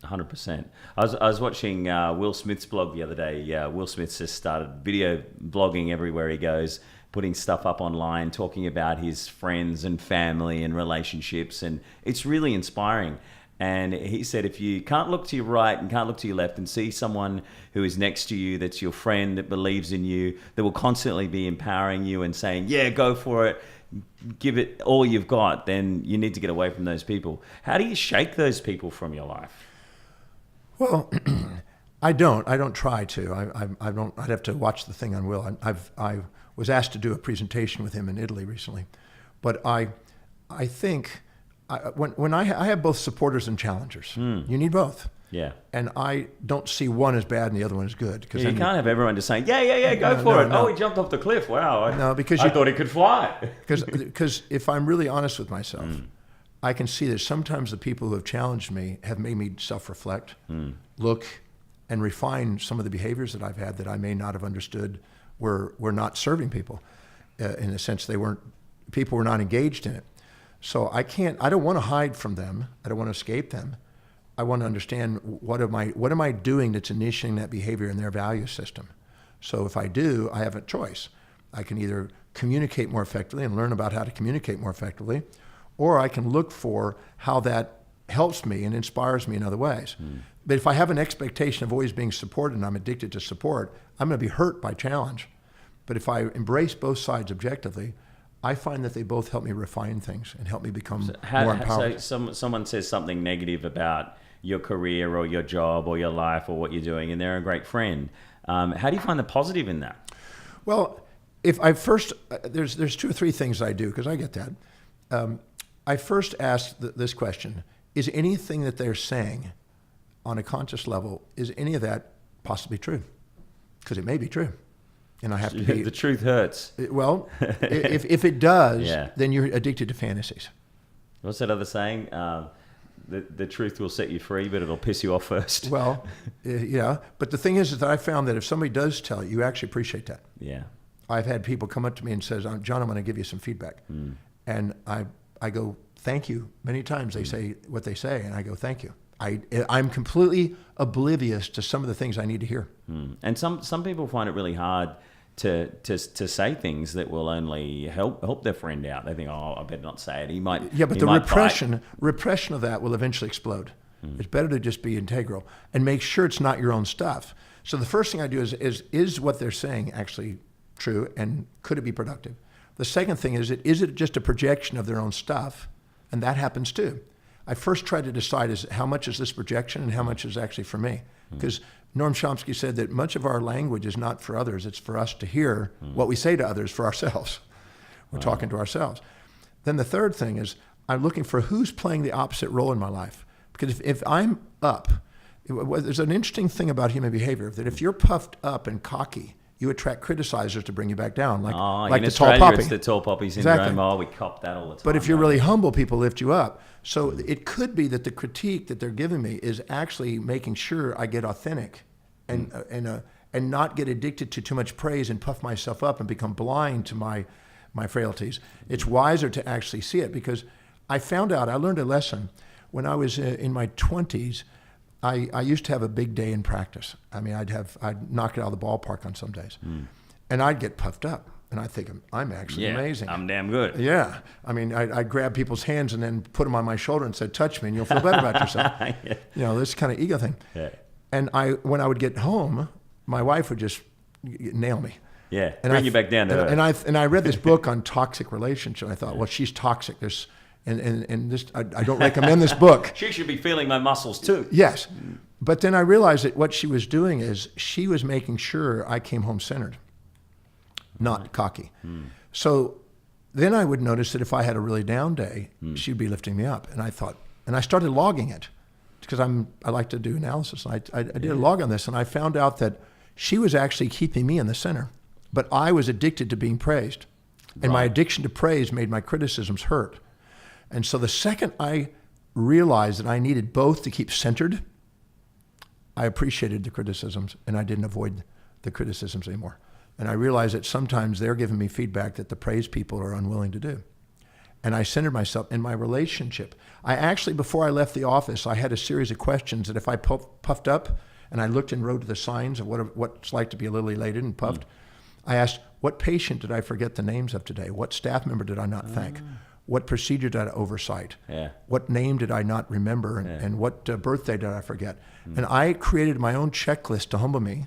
100%. I was watching Will Smith's blog the other day. Will Smith just started video blogging everywhere he goes, putting stuff up online, talking about his friends and family and relationships, and it's really inspiring. And he said, if you can't look to your right and can't look to your left and see someone who is next to you, that's your friend, that believes in you, that will constantly be empowering you and saying, yeah, go for it, give it all you've got, then you need to get away from those people. How do you shake those people from your life? Well, I don't try to. I don't. I'd have to watch the thing on Will. I was asked to do a presentation with him in Italy recently, but I think when I have both supporters and challengers. You need both. Yeah. And I don't see one as bad and the other one as good. You can't have everyone just saying, yeah, go for it. No. Oh, he jumped off the cliff. Wow. No, because I thought he could fly. Because if I'm really honest with myself, I can see that sometimes the people who have challenged me have made me self-reflect, look, and refine some of the behaviors that I've had that I may not have understood were not serving people. In a sense, people were not engaged in it. So I don't want to hide from them. I don't want to escape them. I want to understand what am I doing that's initiating that behavior in their value system. So if I do, I have a choice. I can either communicate more effectively and learn about how to communicate more effectively, or I can look for how that helps me and inspires me in other ways. But if I have an expectation of always being supported and I'm addicted to support, I'm going to be hurt by challenge. But if I embrace both sides objectively, I find that they both help me refine things and help me become more empowered. So someone says something negative about your career or your job or your life or what you're doing, and they're a great friend. How do you find the positive in that? Well, if I first, there's two or three things I do, because I get that. I first ask this question: is anything that they're saying on a conscious level, is any of that possibly true? Because it may be true. And I have to be... The truth hurts. Well, if it does, then you're addicted to fantasies. What's that other saying? the truth will set you free, but it'll piss you off first. Well, yeah. But the thing is that I found that if somebody does tell you, you actually appreciate that. Yeah. I've had people come up to me and says, John, I'm going to give you some feedback. And I go, thank you. Many times they say what they say, and I go, thank you. I'm completely oblivious to some of the things I need to hear. And some people find it really hard to say things that will only help their friend out. They think, oh, I better not say it. He might. Yeah, but the repression of that will eventually explode. It's better to just be integral and make sure it's not your own stuff. So the first thing I do is what they're saying actually true, and could it be productive? The second thing is it just a projection of their own stuff? And that happens too. I first try to decide how much is this projection and how much is actually for me. Because Noam Chomsky said that much of our language is not for others, it's for us to hear what we say to others for ourselves. We're talking to ourselves. Then the third thing is I'm looking for who's playing the opposite role in my life. Because if I'm up, there's an interesting thing about human behavior, that if you're puffed up and cocky, you attract criticizers to bring you back down, like the tall poppy. It's the tall poppy syndrome. Exactly. Oh, we cop that all the time. But if you're really humble, people lift you up. So it could be that the critique that they're giving me is actually making sure I get authentic and not get addicted to too much praise and puff myself up and become blind to my frailties. It's wiser to actually see it, because I learned a lesson when I was in my 20s. I used to have a big day in practice. I mean, I'd knock it out of the ballpark on some days. And I'd get puffed up. And I think I'm actually amazing. I'm damn good. Yeah. I mean, I'd grab people's hands and then put them on my shoulder and said, touch me and you'll feel better about yourself. Yeah. You know, this kind of ego thing. Yeah. And when I would get home, my wife would just nail me. Yeah, bring you back down to earth. And I read this book on toxic relationships. I thought, well, she's toxic. And this, I don't recommend this book. She should be feeling my muscles too. Yes. But then I realized that what she was doing is she was making sure I came home centered, not cocky. So then I would notice that if I had a really down day, she'd be lifting me up. And I started logging it, because I like to do analysis. I did a log on this, and I found out that she was actually keeping me in the center, but I was addicted to being praised. And my addiction to praise made my criticisms hurt. And so the second I realized that I needed both to keep centered, I appreciated the criticisms, and I didn't avoid the criticisms anymore. And I realized that sometimes they're giving me feedback that the praise people are unwilling to do. And I centered myself in my relationship. I actually, before I left the office, I had a series of questions that if I puffed up and I looked and wrote the signs of what it's like to be a little elated and puffed, I asked, what patient did I forget the names of today? What staff member did I not thank? What procedure did I oversight? What name did I not remember? And what birthday did I forget? And I created my own checklist to humble me.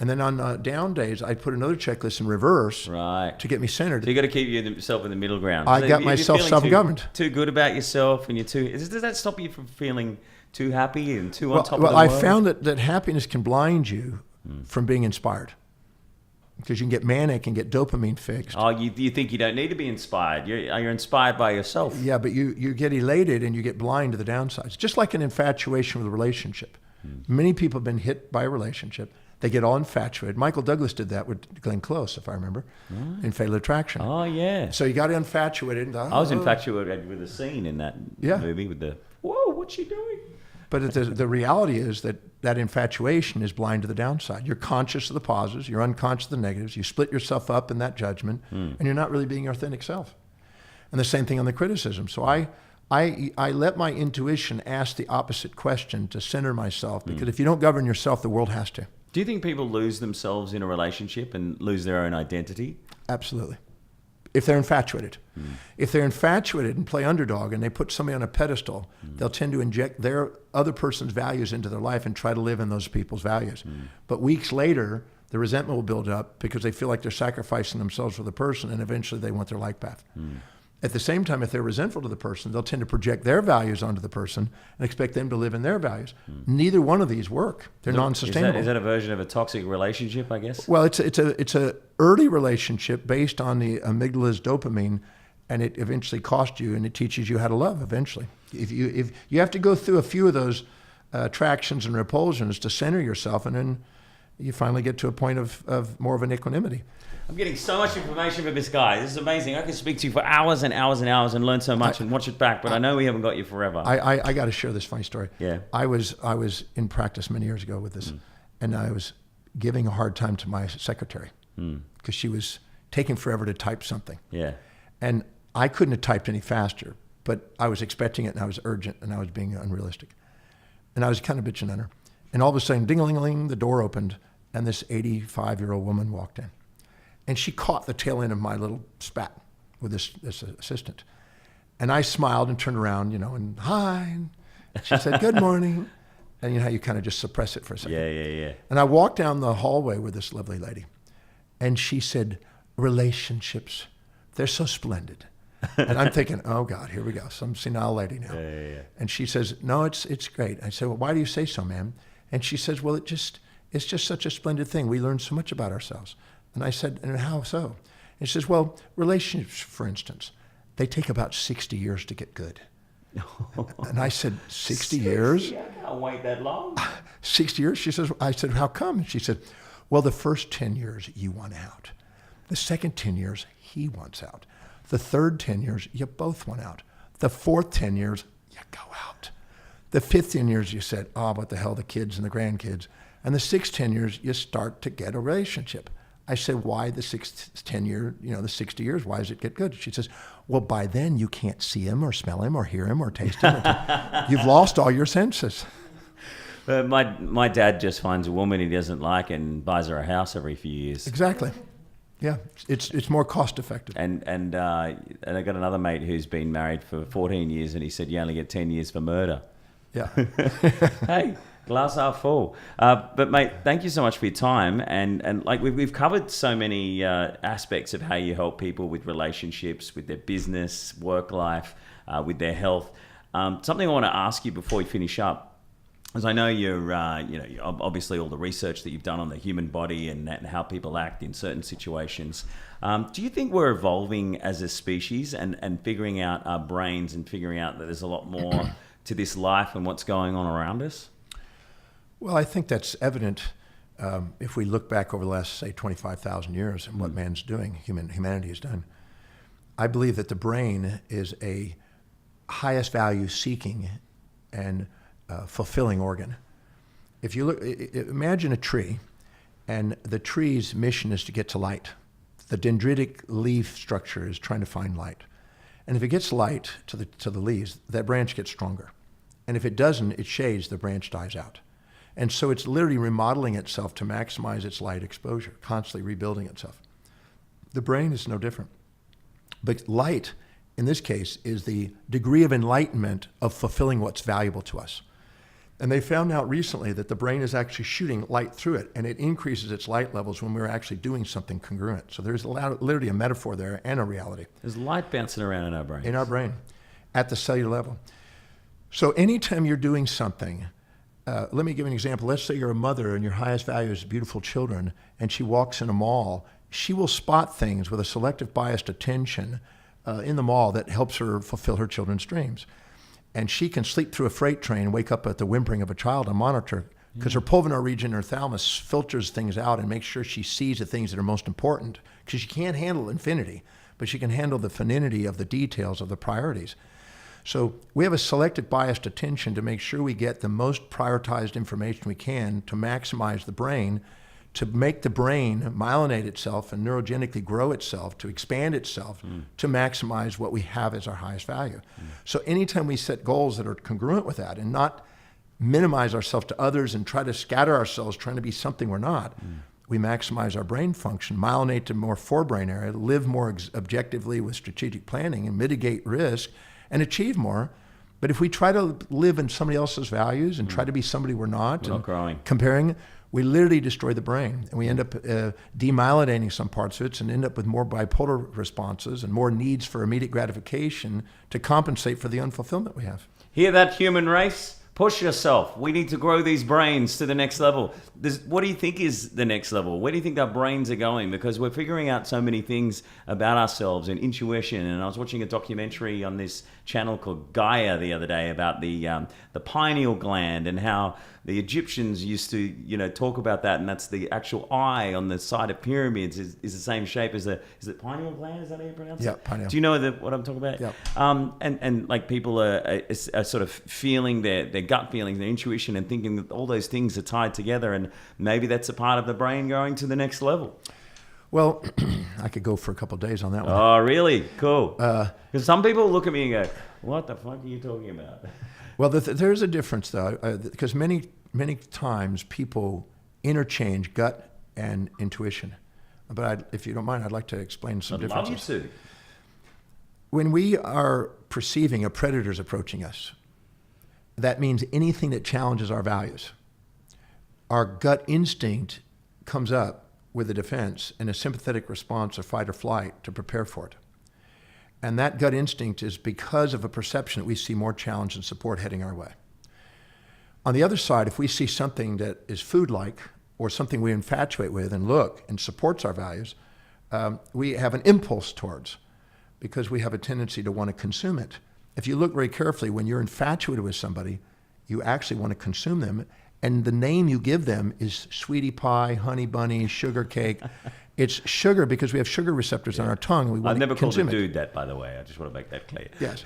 And then on down days, I put another checklist in reverse to get me centered. So you got to keep yourself in the middle ground. I got myself self-governed. Too good about yourself, and does that stop you from feeling too happy and too on top of the world? Well, I found that happiness can blind you from being inspired, because you can get manic and get dopamine fixed. Oh, you think you don't need to be inspired? You're inspired by yourself. Yeah, but you get elated and you get blind to the downsides. Just like an infatuation with a relationship. Many people have been hit by a relationship. They get all infatuated. Michael Douglas did that with Glenn Close, if I remember, in Fatal Attraction. Oh, yeah. So you got infatuated. And thought, I was infatuated with the scene in that movie with the, whoa, what's she doing? But the reality is that infatuation is blind to the downside. You're conscious of the positives. You're unconscious of the negatives. You split yourself up in that judgment, and you're not really being your authentic self. And the same thing on the criticism. So I let my intuition ask the opposite question to center myself, because if you don't govern yourself, the world has to. Do you think people lose themselves in a relationship and lose their own identity? Absolutely. If they're infatuated. If they're infatuated and play underdog and they put somebody on a pedestal, they'll tend to inject their other person's values into their life and try to live in those people's values. But weeks later, the resentment will build up because they feel like they're sacrificing themselves for the person, and eventually they want their life path. At the same time, if they're resentful to the person, they'll tend to project their values onto the person and expect them to live in their values. Neither one of these work. They're non-sustainable. Is that a version of a toxic relationship, I guess? Well, it's a early relationship based on the amygdala's dopamine, and it eventually costs you, and it teaches you how to love eventually. If you have to go through a few of those attractions and repulsions to center yourself, and then you finally get to a point of more of an equanimity. I'm getting so much information from this guy. This is amazing. I can speak to you for hours and hours and hours and learn so much and watch it back, but I know we haven't got you forever. I got to share this funny story. Yeah. I was in practice many years ago with this, and I was giving a hard time to my secretary because she was taking forever to type something. Yeah. And I couldn't have typed any faster, but I was expecting it, and I was urgent, and I was being unrealistic. And I was kind of bitching on her. And all of a sudden, ding-a-ling-a-ling, the door opened, and this 85-year-old woman walked in. And she caught the tail end of my little spat with this assistant. And I smiled and turned around, and hi. And she said, good morning. And you know how you kind of just suppress it for a second. Yeah. And I walked down the hallway with this lovely lady. And she said, relationships, they're so splendid. And I'm thinking, oh God, here we go. Some senile lady now. Yeah. And she says, no, it's great. I said, well, why do you say so, ma'am? And she says, well, it's just such a splendid thing. We learn so much about ourselves. And I said, and how so? And she says, well, relationships, for instance, they take about 60 years to get good. And I said, 60 years? I can't wait that long. 60 years? She says, I said, how come? And she said, well, the first 10 years you want out. The second 10 years he wants out. The third 10 years you both want out. The fourth 10 years you go out. The fifth 10 years you said, oh, what the hell, the kids and the grandkids. And the sixth 10 years you start to get a relationship. I said, why the sixth 10 year, the 60 years, why does it get good? She says, well, by then you can't see him or smell him or hear him or taste him. You've lost all your senses. My dad just finds a woman he doesn't like and buys her a house every few years. Exactly. Yeah, it's more cost effective. And I got another mate who's been married for 14 years, and he said you only get 10 years for murder. Yeah. Hey, glass half full. But mate, thank you so much for your time. And like we've covered so many aspects of how you help people with relationships, with their business, work life, with their health. Something I want to ask you before we finish up. As I know you're obviously all the research that you've done on the human body and how people act in certain situations. Do you think we're evolving as a species and figuring out our brains and figuring out that there's a lot more to this life and what's going on around us? Well, I think that's evident if we look back over the last, say, 25,000 years and what man's doing, humanity has done. I believe that the brain is a highest value seeking and fulfilling organ. If you look, imagine a tree, and the tree's mission is to get to light. The dendritic leaf structure is trying to find light. And if it gets light to the leaves, that branch gets stronger. And if it doesn't, it shades, the branch dies out. And so it's literally remodeling itself to maximize its light exposure, constantly rebuilding itself. The brain is no different. But light, in this case, is the degree of enlightenment of fulfilling what's valuable to us. And they found out recently that the brain is actually shooting light through it, and it increases its light levels when we're actually doing something congruent. So there's literally a metaphor there and a reality. There's light bouncing around in our brain. In our brain, at the cellular level. So anytime you're doing something, let me give you an example. Let's say you're a mother and your highest value is beautiful children, and she walks in a mall. She will spot things with a selective biased attention in the mall that helps her fulfill her children's dreams. And she can sleep through a freight train and wake up at the whimpering of a child on monitor because her pulvinar region, her thalamus, filters things out and makes sure she sees the things that are most important, because she can't handle infinity, but she can handle the fininity of the details of the priorities. So we have a selective biased attention to make sure we get the most prioritized information we can to maximize the brain, to make the brain myelinate itself and neurogenically grow itself, to expand itself, to maximize what we have as our highest value. So anytime we set goals that are congruent with that and not minimize ourselves to others and try to scatter ourselves trying to be something we're not, we maximize our brain function, myelinate to more forebrain area, live more objectively with strategic planning and mitigate risk and achieve more. But if we try to live in somebody else's values and try to be somebody we're not growing. Comparing, we literally destroy the brain, and we end up demyelinating some parts of it and end up with more bipolar responses and more needs for immediate gratification to compensate for the unfulfillment we have. Hear that, human race? Push yourself. We need to grow these brains to the next level. What do you think is the next level? Where do you think our brains are going? Because we're figuring out so many things about ourselves and intuition. And I was watching a documentary on this channel called Gaia the other day about the pineal gland and how the Egyptians used to, talk about that, and that's the actual eye on the side of pyramids is the same shape as is it pineal gland? Is that how you pronounce it? Yeah, pineal. Do you know what I'm talking about? Yeah. And like people are sort of feeling their gut feelings, their intuition, and thinking that all those things are tied together, and maybe that's a part of the brain going to the next level. Well, I could go for a couple of days on that one. Oh, really? Cool. Because some people look at me and go, what the fuck are you talking about? Well, there's a difference, though, because many times people interchange gut and intuition. But if you don't mind, I'd like to explain some differences. I'd love you to. When we are perceiving a predator's approaching us, that means anything that challenges our values. Our gut instinct comes up with a defense and a sympathetic response of fight or flight to prepare for it. And that gut instinct is because of a perception that we see more challenge and support heading our way. On the other side, if we see something that is food-like or something we infatuate with and look and supports our values, we have an impulse towards, because we have a tendency to want to consume it. If you look very carefully, when you're infatuated with somebody, you actually want to consume them. And the name you give them is sweetie pie, honey bunny, sugar cake. It's sugar because we have sugar receptors on our tongue. And we want I've never to called a consume it. dude that, by the way. I just want to make that clear. Yes.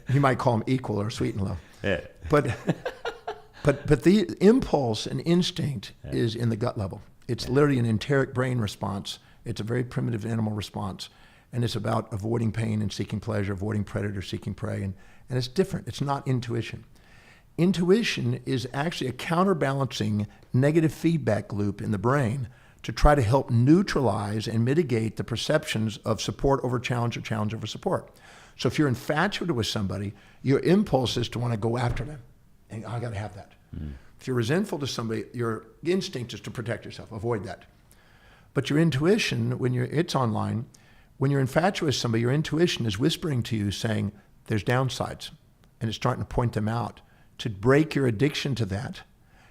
You might call them equal or sweet and low. Yeah. But the impulse and instinct is in the gut level. It's literally an enteric brain response. It's a very primitive animal response. And it's about avoiding pain and seeking pleasure, avoiding predator, seeking prey. And it's different. It's not intuition. Intuition is actually a counterbalancing negative feedback loop in the brain to try to help neutralize and mitigate the perceptions of support over challenge or challenge over support. So if you're infatuated with somebody, your impulse is to want to go after them. And I got to have that. If you're resentful to somebody, your instinct is to protect yourself, avoid that. But your intuition, it's online, when you're infatuated with somebody, your intuition is whispering to you saying there's downsides, and it's starting to point them out, to break your addiction to that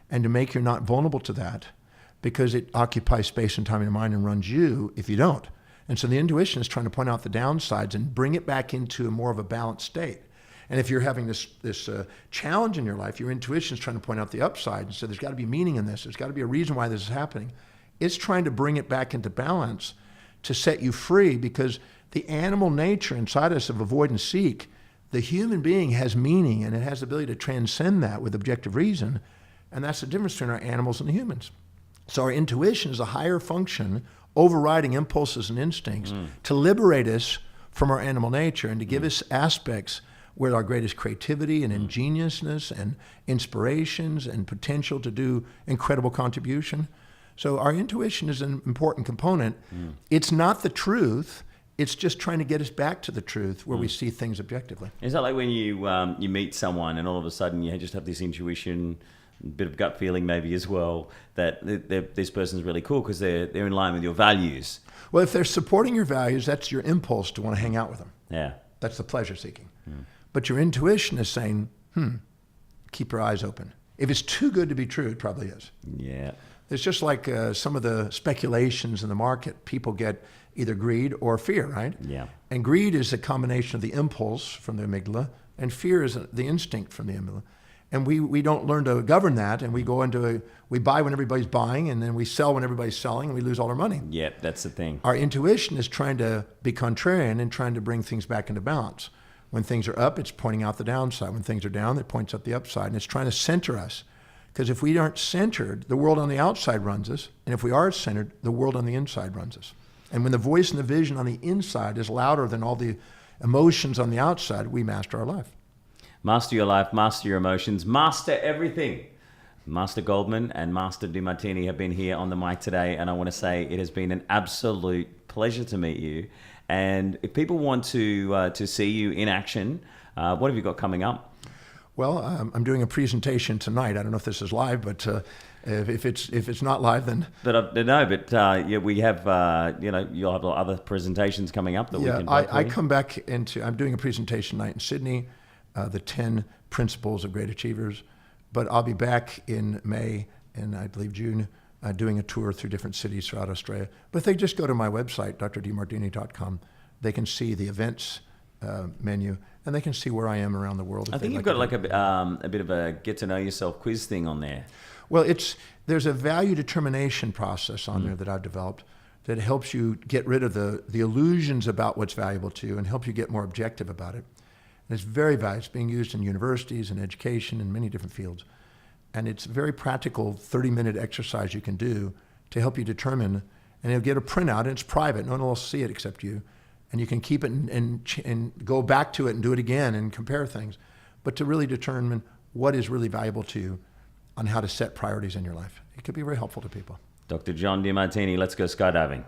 and to make you not vulnerable to that, because it occupies space and time in your mind and runs you if you don't. And so the intuition is trying to point out the downsides and bring it back into more of a balanced state. And if you're having this challenge in your life, your intuition is trying to point out the upside and say there's got to be meaning in this. There's got to be a reason why this is happening. It's trying to bring it back into balance to set you free, because the animal nature inside us of avoid and seek, the human being has meaning, and it has the ability to transcend that with objective reason. And that's the difference between our animals and the humans. So our intuition is a higher function, overriding impulses and instincts to liberate us from our animal nature and to give us aspects where our greatest creativity and ingeniousness and inspirations and potential to do incredible contribution. So our intuition is an important component. It's not the truth. It's just trying to get us back to the truth where we see things objectively. Is that like when you meet someone and all of a sudden you just have this intuition, a bit of gut feeling maybe as well, that this person's really cool because they're in line with your values? Well, if they're supporting your values, that's your impulse to want to hang out with them. Yeah. That's the pleasure seeking. But your intuition is saying, keep your eyes open. If it's too good to be true, it probably is. Yeah. It's just like some of the speculations in the market. People get either greed or fear, right? Yeah. And greed is a combination of the impulse from the amygdala, and fear is the instinct from the amygdala. And we don't learn to govern that, and we we buy when everybody's buying, and then we sell when everybody's selling, and we lose all our money. Yep, that's the thing. Our intuition is trying to be contrarian and trying to bring things back into balance. When things are up, it's pointing out the downside. When things are down, it points up the upside, and it's trying to center us. Because if we aren't centered, the world on the outside runs us, and if we are centered, the world on the inside runs us. And when the voice and the vision on the inside is louder than all the emotions on the outside, we master our life. Master your life, master your emotions, master everything. Master Goldman and Master Demartini have been here on the mic today, and I want to say it has been an absolute pleasure to meet you. And if people want to see you in action, what have you got coming up? Well, I'm doing a presentation tonight. I don't know if this is live, but if it's not live, then. Yeah, we have you'll have other presentations coming up that we can. I come back into. I'm doing a presentation tonight in Sydney, the 10 Principles of Great Achievers, but I'll be back in May and I believe June. Doing a tour through different cities throughout Australia. But if they just go to my website, drdemartini.com, they can see the events menu, and they can see where I am around the world. I think you've got like a bit of a get to know yourself quiz thing on there. Well, there's a value determination process on there that I've developed that helps you get rid of the illusions about what's valuable to you and help you get more objective about it. And it's very valuable. It's being used in universities and education and many different fields. And it's a very practical 30-minute exercise you can do to help you determine, and you'll get a printout, and it's private. No one will see it except you. And you can keep it and go back to it and do it again and compare things. But to really determine what is really valuable to you on how to set priorities in your life. It could be very helpful to people. Dr. John Demartini, let's go skydiving.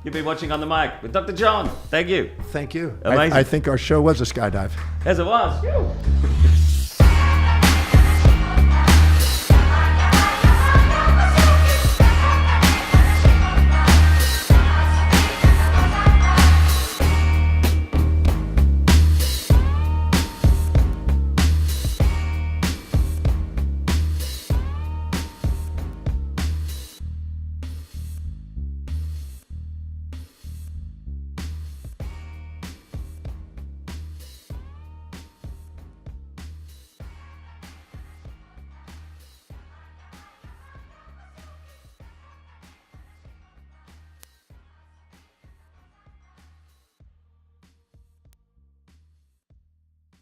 You've been watching On the Mic with Dr. John. Thank you. Thank you. Amazing. I think our show was a skydive. As it was.